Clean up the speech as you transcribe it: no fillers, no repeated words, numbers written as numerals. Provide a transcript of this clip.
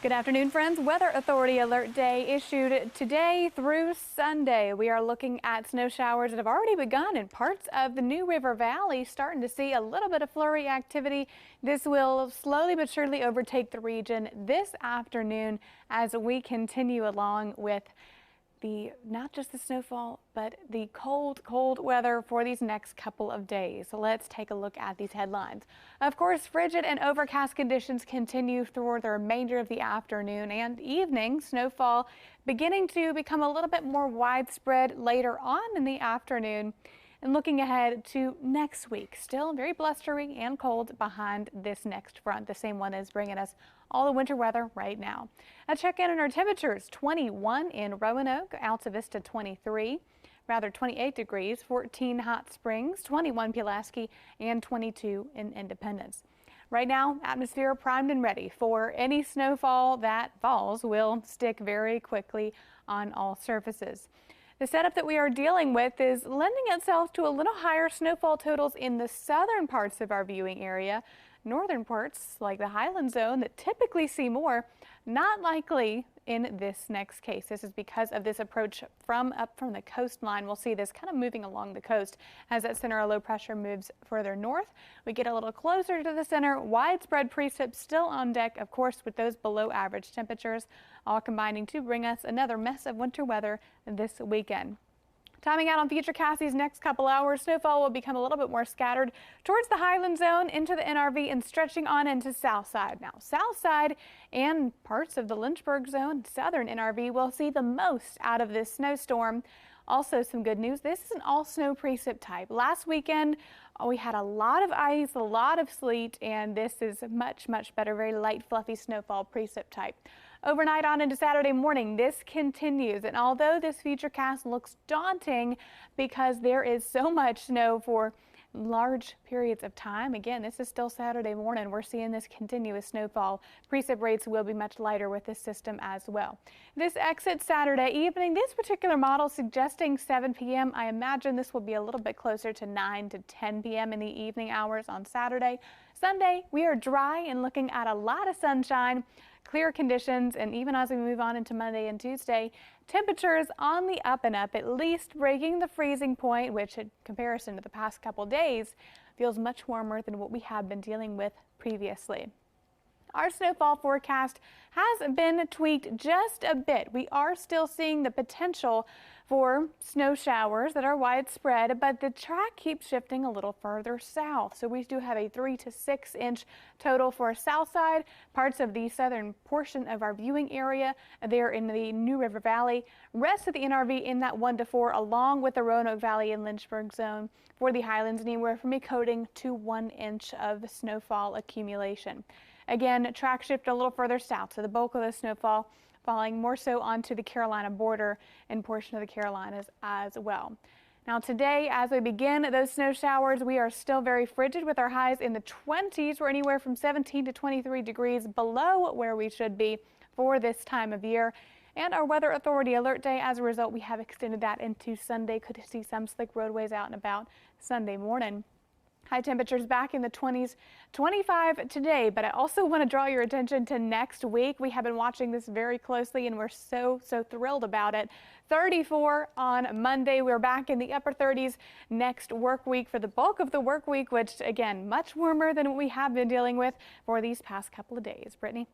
Good afternoon, friends. Weather Authority Alert Day issued today through Sunday. We are looking at snow showers that have already begun in parts of the New River Valley, starting to see a little bit of flurry activity. This will slowly but surely overtake the region this afternoon as we continue along with not just the snowfall, but the cold weather for these next couple of days. So let's take a look at these headlines. Of course, frigid and overcast conditions continue through the remainder of the afternoon and evening. Snowfall beginning to become a little bit more widespread later on in the afternoon. And looking ahead to next week, still very blustery and cold behind this next front. The same one is bringing us all the winter weather right now. A check in on our temperatures: 21 in Roanoke, Alta Vista 28 degrees, 14 Hot Springs, 21 Pulaski, and 22 in Independence. Right now, atmosphere primed and ready for any snowfall that falls will stick very quickly on all surfaces. The setup that we are dealing with is lending itself to a little higher snowfall totals in the southern parts of our viewing area. Northern parts, like the Highland Zone, that typically see more, not likely in this next case. This is because of this approach up from the coastline. We'll see this kind of moving along the coast as that center of low pressure moves further north. We get a little closer to the center. Widespread precip still on deck, of course, with those below average temperatures, all combining to bring us another mess of winter weather this weekend. Timing out on Futurecast these next couple hours, snowfall will become a little bit more scattered towards the Highland Zone, into the NRV, and stretching on into Southside. Now, Southside and parts of the Lynchburg Zone, southern NRV, will see the most out of this snowstorm. Also, some good news. This is an all-snow precip type. Last weekend, we had a lot of ice, a lot of sleet, and this is much better, very light, fluffy snowfall precip type. Overnight on into Saturday morning, this continues, and although this Futurecast looks daunting because there is so much snow for large periods of time, again, this is still Saturday morning. We're seeing this continuous snowfall. Precip rates will be much lighter with this system as well. This exits Saturday evening. This particular model suggesting 7 p.m. I imagine this will be a little bit closer to 9 to 10 p.m. in the evening hours on Saturday. Sunday, we are dry and looking at a lot of sunshine, clear conditions, and even as we move on into Monday and Tuesday, temperatures on the up and up, at least breaking the freezing point, which in comparison to the past couple days feels much warmer than what we have been dealing with previously. Our snowfall forecast has been tweaked just a bit. We are still seeing the potential for snow showers that are widespread, but the track keeps shifting a little further south. So we do have a 3 to 6 inch total for Southside, parts of the southern portion of our viewing area there in the New River Valley. Rest of the NRV in that 1 to 4, along with the Roanoke Valley and Lynchburg Zone. For the Highlands, anywhere from a coating to 1 inch of snowfall accumulation. Again, track shift a little further south, so the bulk of the snowfall falling more so onto the Carolina border and portion of the Carolinas as well. Now today, as we begin those snow showers, we are still very frigid with our highs in the 20s. We're anywhere from 17 to 23 degrees below where we should be for this time of year. And our Weather Authority Alert Day, as a result, we have extended that into Sunday. Could see some slick roadways out and about Sunday morning. High temperatures back in the 20s, 25 today, but I also want to draw your attention to next week. We have been watching this very closely and we're so thrilled about it. 34 on Monday. We're back in the upper 30s next work week for the bulk of the work week, which again, much warmer than what we have been dealing with for these past couple of days. Brittany?